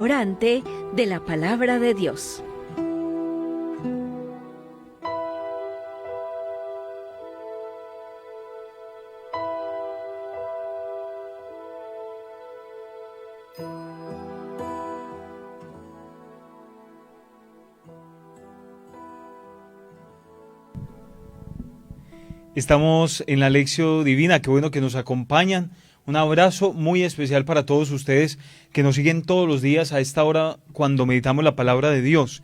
Orante de la palabra de Dios. Estamos en la Lección Divina, qué bueno que nos acompañan. Un abrazo muy especial para todos ustedes que nos siguen todos los días a esta hora cuando meditamos la palabra de Dios.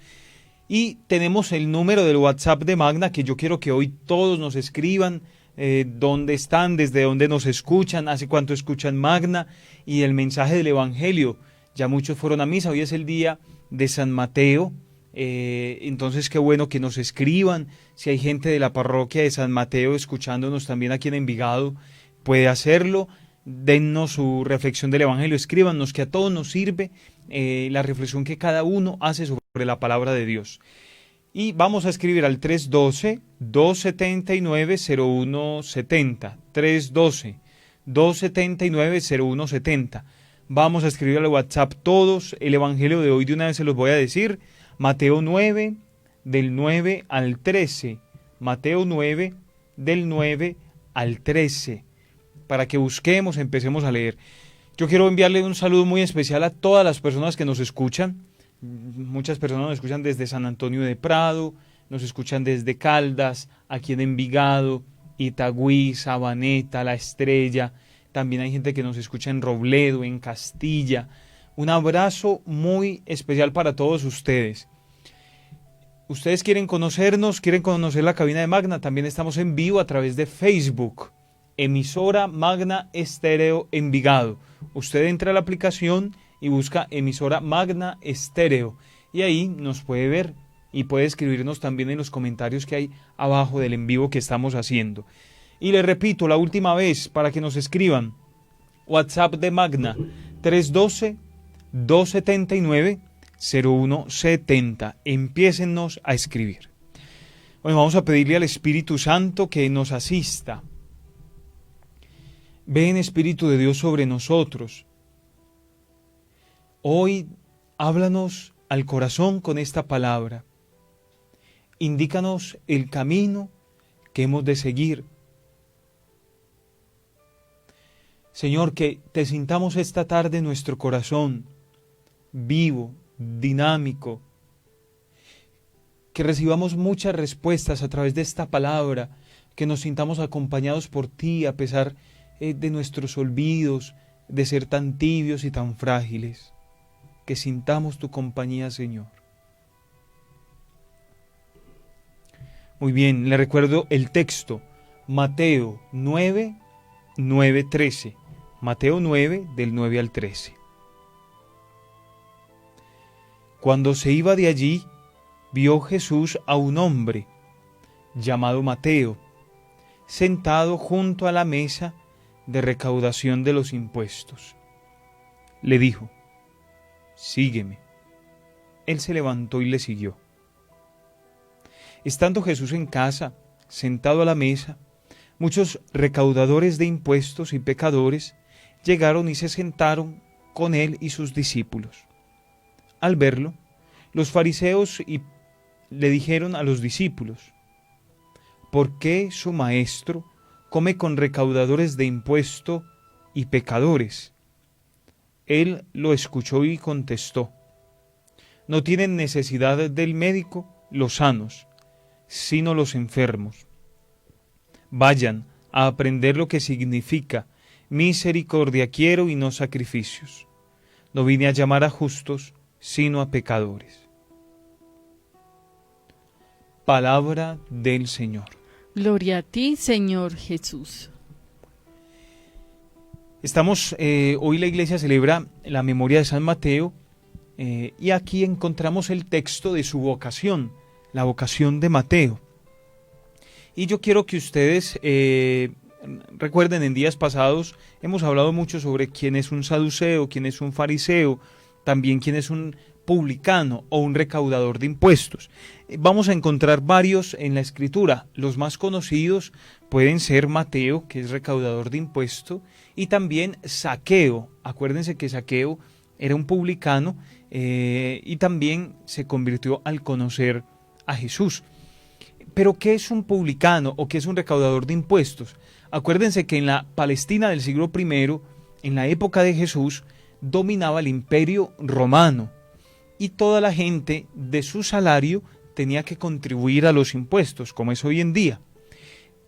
Y tenemos el número del WhatsApp de Magna, que yo quiero que hoy todos nos escriban dónde están, desde dónde nos escuchan, hace cuánto escuchan Magna, y el mensaje del Evangelio. Ya muchos fueron a misa, hoy es el día de San Mateo. Entonces qué bueno que nos escriban. Si hay gente de la parroquia de San Mateo escuchándonos también aquí en Envigado, puede hacerlo. Dennos su reflexión del Evangelio, escríbanos, que a todos nos sirve la reflexión que cada uno hace sobre la palabra de Dios. Y vamos a escribir al 312-279-0170, 312-279-0170. Vamos a escribir al WhatsApp todos. El Evangelio de hoy de una vez se los voy a decir. Mateo 9, del 9 al 13. Mateo 9, del 9 al 13. Para que busquemos, empecemos a leer. Yo quiero enviarle un saludo muy especial a todas las personas que nos escuchan. Muchas personas nos escuchan desde San Antonio de Prado, nos escuchan desde Caldas, aquí en Envigado, Itagüí, Sabaneta, La Estrella. También hay gente que nos escucha en Robledo, en Castilla. Un abrazo muy especial para todos ustedes. Ustedes quieren conocernos, quieren conocer la cabina de Magna, también estamos en vivo a través de Facebook. Emisora Magna Estéreo Envigado. Usted entra a la aplicación y busca Emisora Magna Estéreo y ahí nos puede ver y puede escribirnos también en los comentarios que hay abajo del en vivo que estamos haciendo. Y le repito la última vez para que nos escriban. WhatsApp de Magna 312-279-0170. Empiécennos a escribir. Bueno, vamos a pedirle al Espíritu Santo que nos asista. Ven, Espíritu de Dios, sobre nosotros. Hoy háblanos al corazón con esta palabra. Indícanos el camino que hemos de seguir. Señor, que te sintamos esta tarde en nuestro corazón, vivo, dinámico. Que recibamos muchas respuestas a través de esta palabra, que nos sintamos acompañados por ti a pesar de nuestros olvidos, de ser tan tibios y tan frágiles. Que sintamos tu compañía, Señor. Muy bien, le recuerdo el texto, Mateo 9, 9, 13. Mateo 9, del 9 al 13. Cuando se iba de allí, vio Jesús a un hombre, llamado Mateo, sentado junto a la mesa de recaudación de los impuestos. Le dijo: sígueme. Él se levantó y le siguió. Estando Jesús en casa, sentado a la mesa, muchos recaudadores de impuestos y pecadores llegaron y se sentaron con él y sus discípulos. Al verlo, los fariseos le dijeron a los discípulos: ¿por qué su maestro come con recaudadores de impuesto y pecadores? Él lo escuchó y contestó: no tienen necesidad del médico los sanos, sino los enfermos. Vayan a aprender lo que significa misericordia quiero y no sacrificios. No vine a llamar a justos, sino a pecadores. Palabra del Señor. Gloria a ti, Señor Jesús. Estamos, hoy la iglesia celebra la memoria de San Mateo y aquí encontramos el texto de su vocación, la vocación de Mateo. Y yo quiero que ustedes recuerden, en días pasados hemos hablado mucho sobre quién es un saduceo, quién es un fariseo, también quién es un publicano o un recaudador de impuestos. Vamos a encontrar varios en la Escritura. Los más conocidos pueden ser Mateo, que es recaudador de impuestos, y también Zaqueo. Acuérdense que Zaqueo era un publicano y también se convirtió al conocer a Jesús. Pero ¿qué es un publicano o qué es un recaudador de impuestos? Acuérdense que en la Palestina del siglo I, en la época de Jesús, dominaba el imperio romano y toda la gente de su salario tenía que contribuir a los impuestos, como es hoy en día.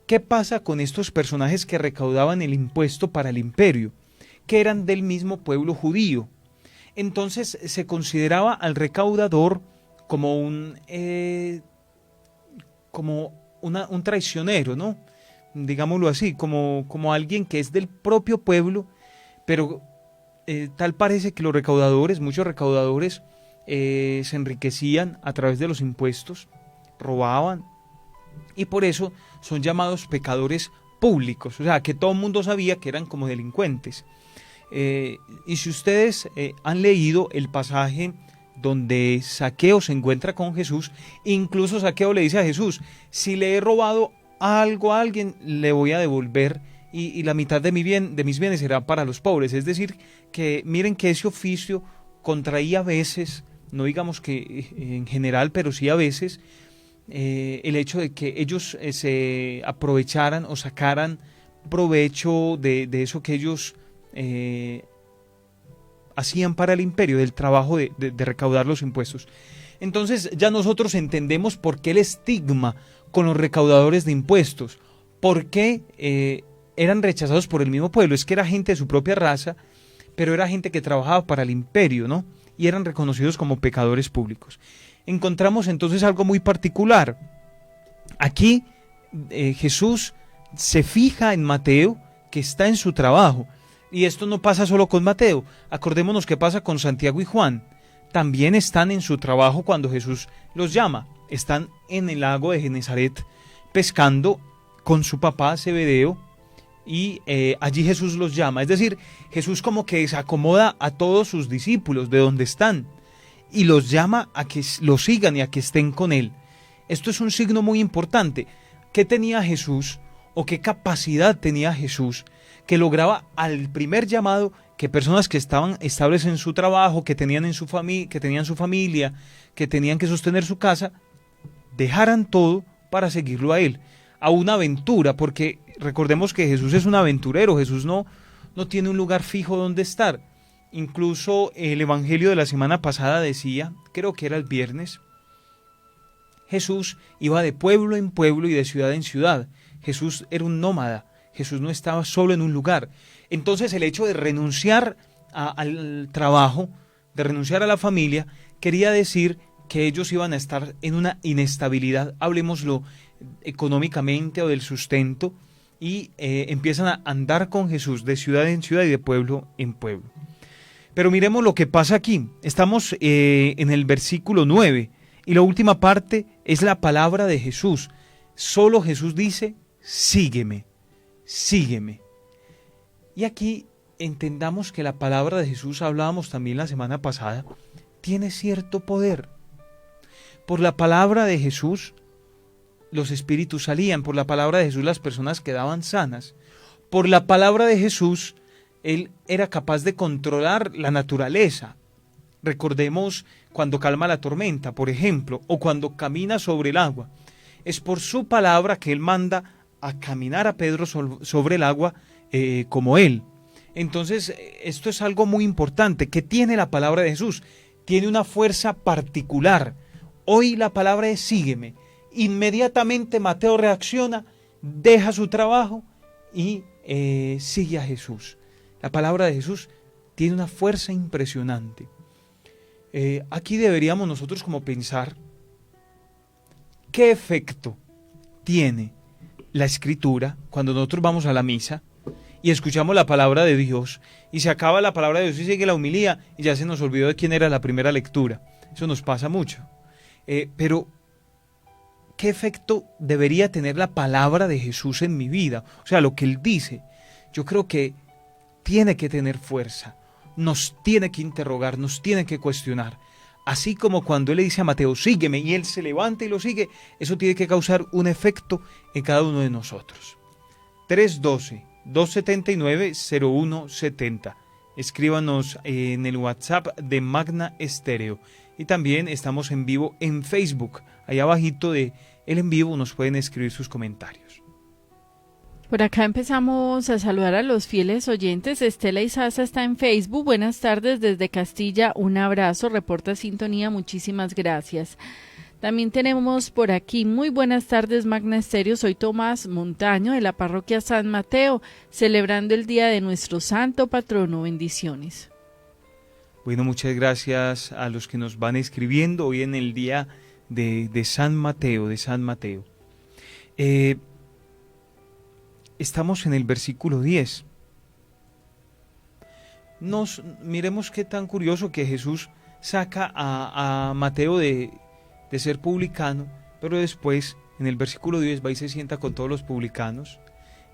¿Qué pasa con estos personajes que recaudaban el impuesto para el imperio? Que eran del mismo pueblo judío. Entonces se consideraba al recaudador como un traicionero, ¿no? Digámoslo así, como alguien que es del propio pueblo, pero tal parece que muchos recaudadores, se enriquecían a través de los impuestos, robaban, y por eso son llamados pecadores públicos, o sea, que todo el mundo sabía que eran como delincuentes. Y si ustedes han leído el pasaje donde Zaqueo se encuentra con Jesús, incluso Zaqueo le dice a Jesús: si le he robado algo a alguien, le voy a devolver, y la mitad de mis bienes será para los pobres. Es decir, que miren que ese oficio contraía a veces, no digamos que en general, pero sí a veces, el hecho de que ellos se aprovecharan o sacaran provecho de eso que ellos hacían para el imperio, del trabajo de recaudar los impuestos. Entonces ya nosotros entendemos por qué el estigma con los recaudadores de impuestos, por qué eran rechazados por el mismo pueblo. Es que era gente de su propia raza, pero era gente que trabajaba para el imperio, ¿no? Y eran reconocidos como pecadores públicos. Encontramos entonces algo muy particular. Aquí Jesús se fija en Mateo, que está en su trabajo. Y esto no pasa solo con Mateo. Acordémonos qué pasa con Santiago y Juan. También están en su trabajo cuando Jesús los llama. Están en el lago de Genesaret pescando con su papá Zebedeo, y allí Jesús los llama. Es decir, Jesús como que desacomoda a todos sus discípulos de donde están y los llama a que lo sigan y a que estén con él. Esto es un signo muy importante. ¿Qué tenía Jesús o qué capacidad tenía Jesús que lograba al primer llamado que personas que estaban estables en su trabajo, que tenían su familia, que tenían que sostener su casa, dejaran todo para seguirlo a él, a una aventura? Porque recordemos que Jesús es un aventurero. Jesús no tiene un lugar fijo donde estar. Incluso el evangelio de la semana pasada decía, creo que era el viernes, Jesús iba de pueblo en pueblo y de ciudad en ciudad. Jesús era un nómada. Jesús no estaba solo en un lugar. Entonces el hecho de renunciar al trabajo, de renunciar a la familia, quería decir que ellos iban a estar en una inestabilidad, hablemoslo económicamente o del sustento, y empiezan a andar con Jesús de ciudad en ciudad y de pueblo en pueblo. Pero miremos lo que pasa aquí. Estamos en el versículo 9 y la última parte es la palabra de Jesús. Solo Jesús dice: sígueme, sígueme. Y aquí entendamos que la palabra de Jesús, hablábamos también la semana pasada, tiene cierto poder. Por la palabra de Jesús los espíritus salían, por la palabra de Jesús las personas quedaban sanas. Por la palabra de Jesús él era capaz de controlar la naturaleza. Recordemos cuando calma la tormenta, por ejemplo, o cuando camina sobre el agua. Es por su palabra que él manda a caminar a Pedro sobre el agua como él. Entonces, esto es algo muy importante. ¿Qué tiene la palabra de Jesús? Tiene una fuerza particular. Hoy la palabra es: sígueme. Inmediatamente Mateo reacciona, deja su trabajo y sigue a Jesús. La palabra de Jesús tiene una fuerza impresionante. Aquí deberíamos nosotros como pensar qué efecto tiene la Escritura cuando nosotros vamos a la misa y escuchamos la palabra de Dios y se acaba la palabra de Dios y sigue la homilía y ya se nos olvidó de quién era la primera lectura. Eso nos pasa mucho. Pero ¿qué efecto debería tener la palabra de Jesús en mi vida? O sea, lo que Él dice, yo creo que tiene que tener fuerza, nos tiene que interrogar, nos tiene que cuestionar. Así como cuando Él le dice a Mateo: sígueme, y él se levanta y lo sigue, eso tiene que causar un efecto en cada uno de nosotros. 312-279-0170. escríbanos en el WhatsApp de Magna Estéreo. Y también estamos en vivo en Facebook. Ahí abajito de el en vivo nos pueden escribir sus comentarios. Por acá empezamos a saludar a los fieles oyentes. Estela Izaza está en Facebook. Buenas tardes desde Castilla. Un abrazo. Reporta sintonía. Muchísimas gracias. También tenemos por aquí, muy buenas tardes Magna Estéreo, soy Tomás Montaño de la parroquia San Mateo, celebrando el día de nuestro santo patrono. Bendiciones. Bueno, muchas gracias a los que nos van escribiendo hoy en el día de San Mateo, Estamos en el versículo 10. Miremos qué tan curioso que Jesús saca a Mateo de ser publicano, pero después en el versículo 10 va y se sienta con todos los publicanos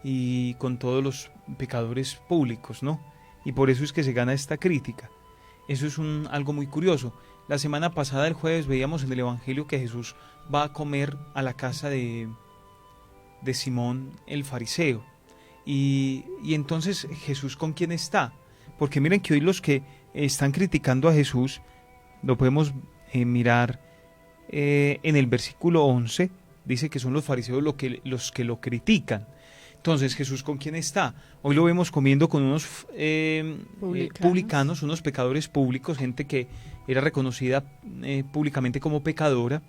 y con todos los pecadores públicos, ¿no? Y por eso es que se gana esta crítica. Eso es algo muy curioso. La semana pasada, el jueves, veíamos en el Evangelio que Jesús va a comer a la casa de Simón el fariseo. Y entonces, ¿Jesús con quién está? Porque miren que hoy los que están criticando a Jesús, lo podemos mirar en el versículo 11, dice que son los fariseos los que lo critican. Entonces, ¿Jesús con quién está? Hoy lo vemos comiendo con unos publicanos, unos pecadores públicos, gente que era reconocida públicamente como pecadora,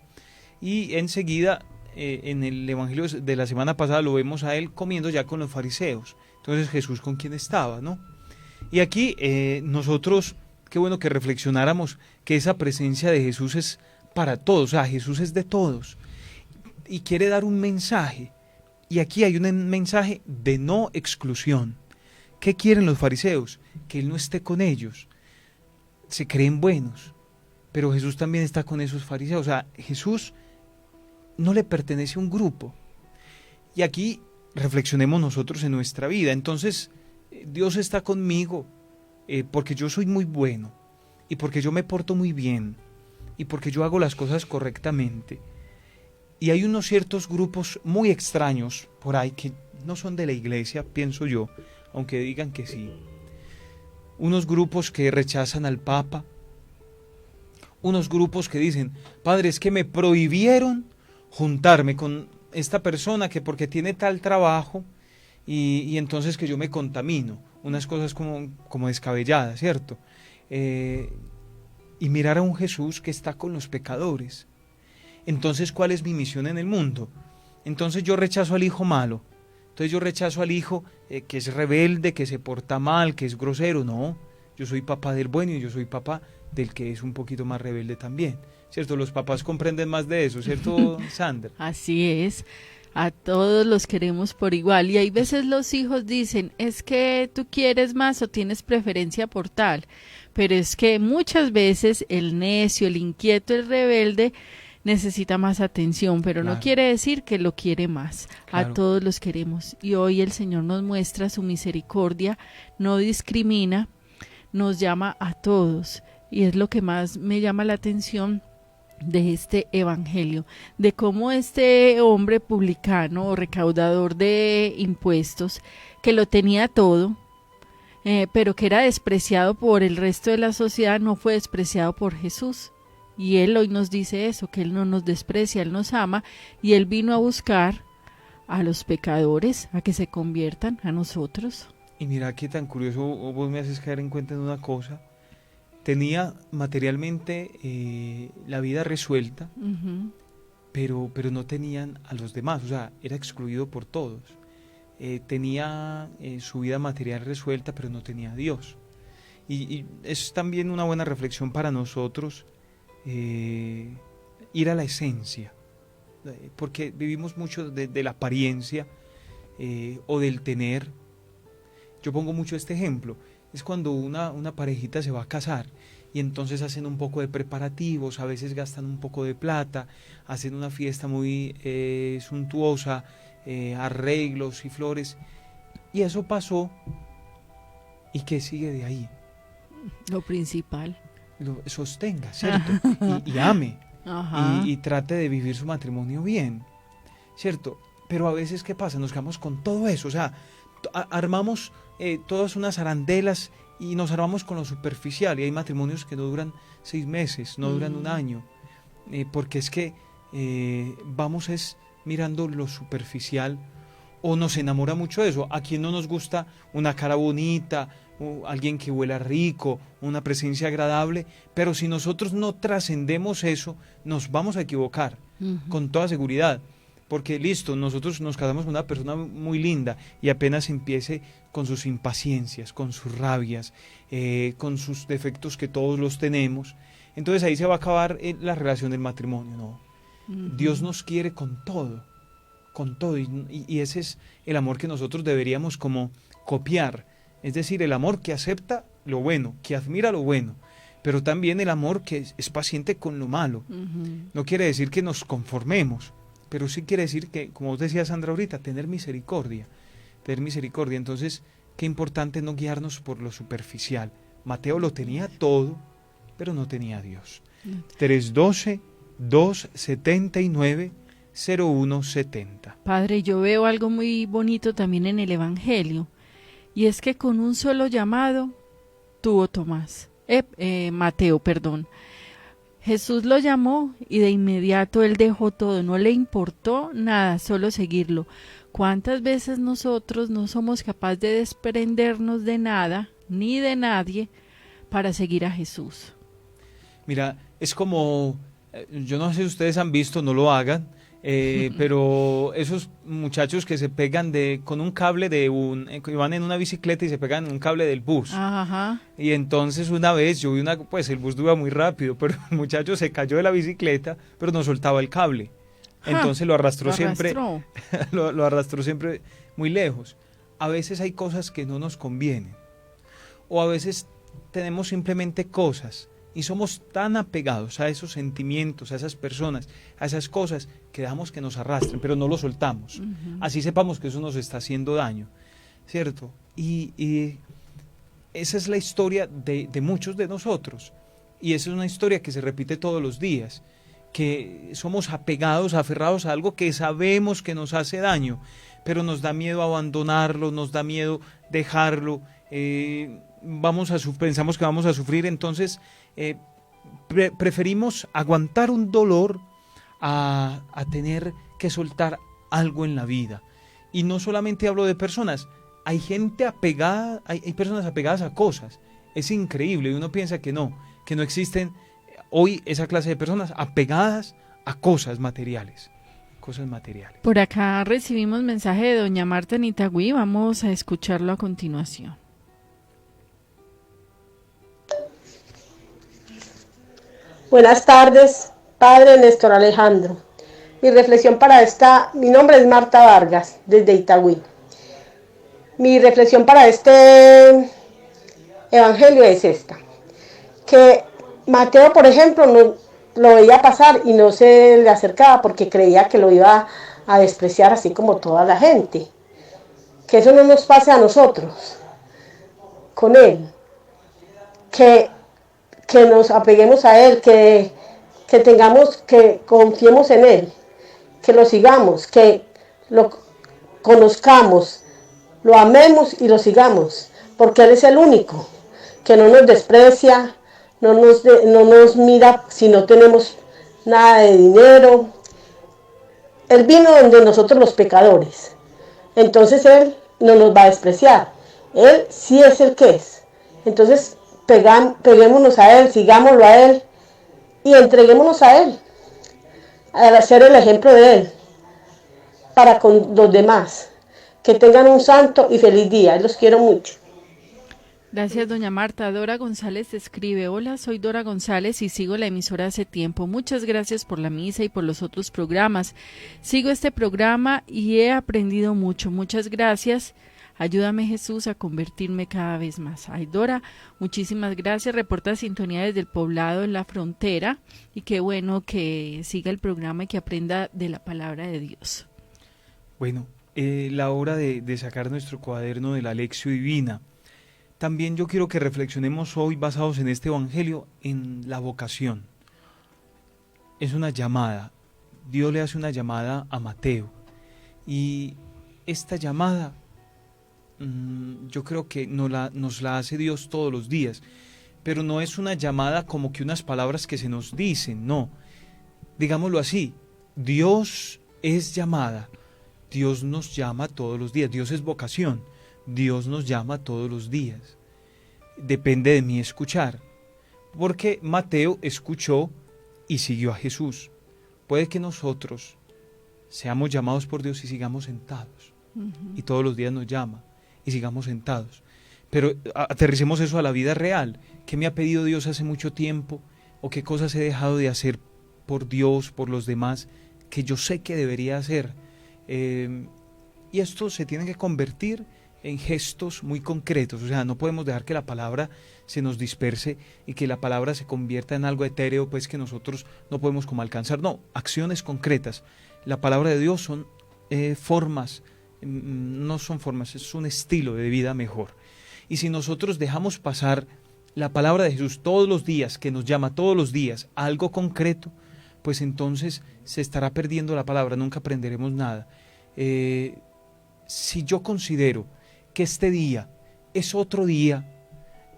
y enseguida en el Evangelio de la semana pasada lo vemos a él comiendo ya con los fariseos. Entonces, ¿Jesús con quién estaba, no? Y aquí nosotros, qué bueno que reflexionáramos que esa presencia de Jesús es para todos, o sea, Jesús es de todos, y quiere dar un mensaje. Y aquí hay un mensaje de no exclusión. ¿Qué quieren los fariseos? Que Él no esté con ellos. Se creen buenos, pero Jesús también está con esos fariseos. O sea, Jesús no le pertenece a un grupo. Y aquí reflexionemos nosotros en nuestra vida. Entonces, Dios está conmigo porque yo soy muy bueno, y porque yo me porto muy bien, y porque yo hago las cosas correctamente. Y hay unos ciertos grupos muy extraños por ahí que no son de la iglesia, pienso yo, aunque digan que sí. Unos grupos que rechazan al Papa, unos grupos que dicen, padre, es que me prohibieron juntarme con esta persona que porque tiene tal trabajo y entonces que yo me contamino. Unas cosas como descabelladas, ¿cierto? Y mirar a un Jesús que está con los pecadores. Entonces, ¿cuál es mi misión en el mundo? Entonces yo rechazo al hijo malo. Entonces yo rechazo al hijo que es rebelde, que se porta mal, que es grosero. No, yo soy papá del bueno y yo soy papá del que es un poquito más rebelde también. ¿Cierto? Los papás comprenden más de eso, ¿cierto, Sandra? Así es. A todos los queremos por igual. Y hay veces los hijos dicen, es que tú quieres más o tienes preferencia por tal. Pero es que muchas veces el necio, el inquieto, el rebelde necesita más atención, pero claro, no quiere decir que lo quiere más. Claro. A todos los queremos. Y hoy el Señor nos muestra su misericordia, no discrimina, nos llama a todos. Y es lo que más me llama la atención de este evangelio, de cómo este hombre publicano o recaudador de impuestos, que lo tenía todo, pero que era despreciado por el resto de la sociedad, no fue despreciado por Jesús. Y Él hoy nos dice eso, que Él no nos desprecia, Él nos ama, y Él vino a buscar a los pecadores, a que se conviertan a nosotros. Y mira qué tan curioso, vos me haces caer en cuenta en una cosa. Tenía materialmente la vida resuelta, pero no tenían a los demás, o sea, era excluido por todos. Tenía su vida material resuelta, pero no tenía a Dios. Y es también una buena reflexión para nosotros, ir a la esencia, porque vivimos mucho de la apariencia o del tener. Yo pongo mucho este ejemplo. Es cuando una parejita se va a casar y entonces hacen un poco de preparativos, a veces gastan un poco de plata, hacen una fiesta muy suntuosa, arreglos y flores, y eso pasó. ¿Y qué sigue de ahí? Lo principal. Lo sostenga, ¿cierto? y ame. Y trate de vivir su matrimonio bien, ¿cierto? Pero a veces, ¿qué pasa? Nos quedamos con todo eso, o sea, armamos todas unas arandelas y nos armamos con lo superficial, y hay matrimonios que no duran 6 meses, no duran un año, porque es que vamos es mirando lo superficial, o nos enamora mucho eso. ¿A quién no nos gusta una cara bonita, o alguien que huela rico, una presencia agradable? Pero si nosotros no trascendemos eso, nos vamos a equivocar, con toda seguridad. Porque listo, nosotros nos casamos con una persona muy linda y apenas empiece con sus impaciencias, con sus rabias, con sus defectos que todos los tenemos, entonces ahí se va a acabar la relación del matrimonio, ¿no? Dios nos quiere con todo, y ese es el amor que nosotros deberíamos como copiar, es decir, el amor que acepta lo bueno, que admira lo bueno, pero también el amor que es paciente con lo malo. No quiere decir que nos conformemos, pero sí quiere decir que, como vos decías, Sandra, ahorita, tener misericordia. Entonces, qué importante no guiarnos por lo superficial. Mateo lo tenía todo, pero no tenía a Dios. 312-279-0170. Padre, yo veo algo muy bonito también en el Evangelio, y es que con un solo llamado tuvo Mateo, perdón. Jesús lo llamó y de inmediato él dejó todo, no le importó nada, solo seguirlo. ¿Cuántas veces nosotros no somos capaces de desprendernos de nada, ni de nadie, para seguir a Jesús? Mira, es como, yo no sé si ustedes han visto, no lo hagan, pero esos muchachos que se pegan con un cable que van en una bicicleta y se pegan en un cable del bus. Ajá. Y entonces una vez yo vi pues el bus iba muy rápido, pero el muchacho se cayó de la bicicleta, pero no soltaba el cable. Entonces lo arrastró siempre, lo arrastró siempre muy lejos. A veces hay cosas que no nos convienen, o a veces tenemos simplemente cosas y somos tan apegados a esos sentimientos, a esas personas, a esas cosas, que dejamos que nos arrastren, pero no lo soltamos. Así sepamos que eso nos está haciendo daño, ¿cierto? Y esa es la historia de muchos de nosotros, y esa es una historia que se repite todos los días, que somos apegados, aferrados a algo que sabemos que nos hace daño, pero nos da miedo abandonarlo, nos da miedo dejarlo, pensamos que vamos a sufrir, entonces preferimos aguantar un dolor a tener que soltar algo en la vida. Y no solamente hablo de personas, hay gente apegada, hay personas apegadas a cosas. Es increíble, y uno piensa que no existen hoy esa clase de personas apegadas a cosas materiales. Por acá recibimos mensaje de doña Marta en Itagüí, vamos a escucharlo a continuación. Buenas tardes, padre Néstor Alejandro. Mi nombre es Marta Vargas, desde Itagüí. Mi reflexión para este evangelio es esta, que Mateo, por ejemplo, no lo veía pasar y no se le acercaba porque creía que lo iba a despreciar así como toda la gente. Que eso no nos pase a nosotros, con él, que nos apeguemos a él, que confiemos en él, que lo sigamos, que lo conozcamos, lo amemos y lo sigamos, porque él es el único que no nos desprecia, no nos mira si no tenemos nada de dinero. Él vino donde nosotros los pecadores, entonces él no nos va a despreciar, él sí es el que es. Entonces peguémonos a él, sigámoslo a él y entreguémonos a él, a ser el ejemplo de él para con los demás. Que tengan un santo y feliz día, los quiero mucho. Gracias, doña Marta. Dora González escribe: hola, soy Dora González y sigo la emisora hace tiempo. Muchas gracias por la misa y por los otros programas. Sigo este programa y he aprendido mucho. Muchas gracias. Ayúdame, Jesús, a convertirme cada vez más. Ay, Dora, muchísimas gracias. Reporta sintonía desde el poblado en la frontera, y qué bueno que siga el programa y que aprenda de la palabra de Dios. Bueno, la hora de sacar nuestro cuaderno de la Lección Divina. También yo quiero que reflexionemos hoy, basados en este evangelio, en la vocación. Es una llamada. Dios le hace una llamada a Mateo, y esta llamada yo creo que nos la hace Dios todos los días, pero no es una llamada como que unas palabras que se nos dicen, no. Digámoslo así, Dios es llamada, Dios nos llama todos los días, Dios es vocación, Dios nos llama todos los días. Depende de mí escuchar, porque Mateo escuchó y siguió a Jesús. Puede que nosotros seamos llamados por Dios y sigamos sentados, y todos los días nos llama y sigamos sentados. Pero aterricemos eso a la vida real. ¿Qué me ha pedido Dios hace mucho tiempo? ¿O qué cosas he dejado de hacer por Dios, por los demás, que yo sé que debería hacer? Y esto se tiene que convertir en gestos muy concretos. O sea, no podemos dejar que la palabra se nos disperse y que la palabra se convierta en algo etéreo, pues que nosotros no podemos como alcanzar. No, acciones concretas. La palabra de Dios son formas, no son formas, es un estilo de vida mejor. Y si nosotros dejamos pasar la palabra de Jesús todos los días, que nos llama todos los días a algo concreto, pues entonces se estará perdiendo la palabra, nunca aprenderemos nada. Si yo considero que este día es otro día,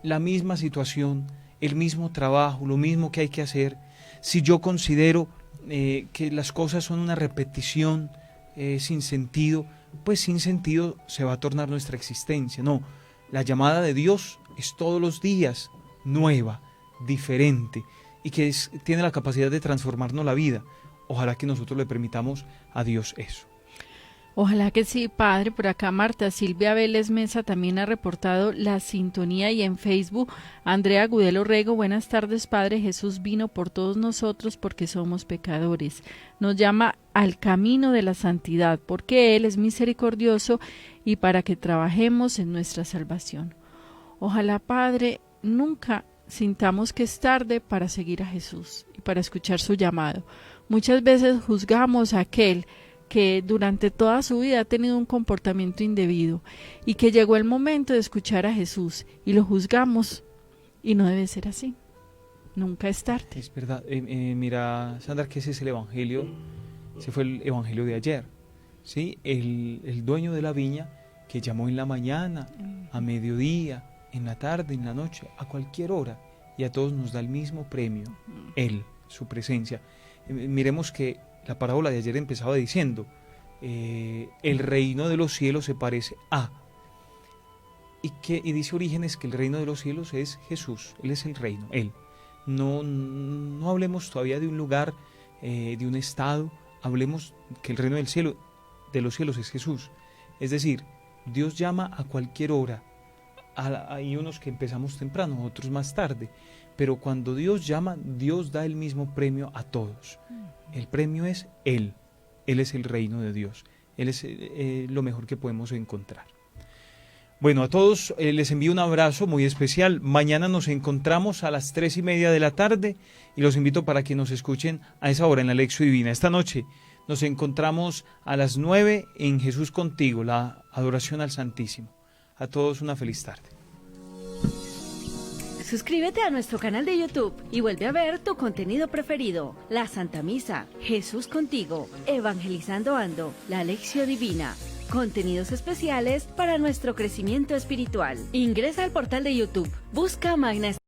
la misma situación, el mismo trabajo, lo mismo que hay que hacer, si yo considero que las cosas son una repetición sin sentido, pues sin sentido se va a tornar nuestra existencia. No, la llamada de Dios es todos los días, nueva, diferente, y que tiene la capacidad de transformarnos la vida. Ojalá que nosotros le permitamos a Dios eso. Ojalá que sí, Padre. Por acá Marta Silvia Vélez Mesa también ha reportado la sintonía, y en Facebook Andrea Gudelo Rego: buenas tardes, Padre. Jesús vino por todos nosotros porque somos pecadores. Nos llama al camino de la santidad porque Él es misericordioso y para que trabajemos en nuestra salvación. Ojalá, Padre, nunca sintamos que es tarde para seguir a Jesús y para escuchar su llamado. Muchas veces juzgamos a aquel que durante toda su vida ha tenido un comportamiento indebido y que llegó el momento de escuchar a Jesús y lo juzgamos, y no debe ser así. Nunca es tarde. Es verdad. Mira, Sandra, que ese es el evangelio, ese fue el evangelio de ayer, ¿sí? El dueño de la viña que llamó en la mañana, a mediodía, en la tarde, en la noche, a cualquier hora, y a todos nos da el mismo premio, Él, su presencia. Miremos que la parábola de ayer empezaba diciendo, el reino de los cielos se parece a, y dice Orígenes que el reino de los cielos es Jesús, Él es el reino, Él. No hablemos todavía de un lugar, de un estado, hablemos que el reino del cielo, de los cielos es Jesús. Es decir, Dios llama a cualquier hora. Hay unos que empezamos temprano, otros más tarde, pero cuando Dios llama, Dios da el mismo premio a todos. El premio es Él es el reino de Dios, Él es lo mejor que podemos encontrar. Bueno, a todos les envío un abrazo muy especial. Mañana nos encontramos a las 3:30 de la tarde y los invito para que nos escuchen a esa hora en la Lección Divina. Esta noche nos encontramos a las 9 en Jesús Contigo, la adoración al Santísimo. A todos una feliz tarde. Suscríbete a nuestro canal de YouTube y vuelve a ver tu contenido preferido: la Santa Misa, Jesús Contigo, Evangelizando Ando, la Lección Divina. Contenidos especiales para nuestro crecimiento espiritual. Ingresa al portal de YouTube, busca Magna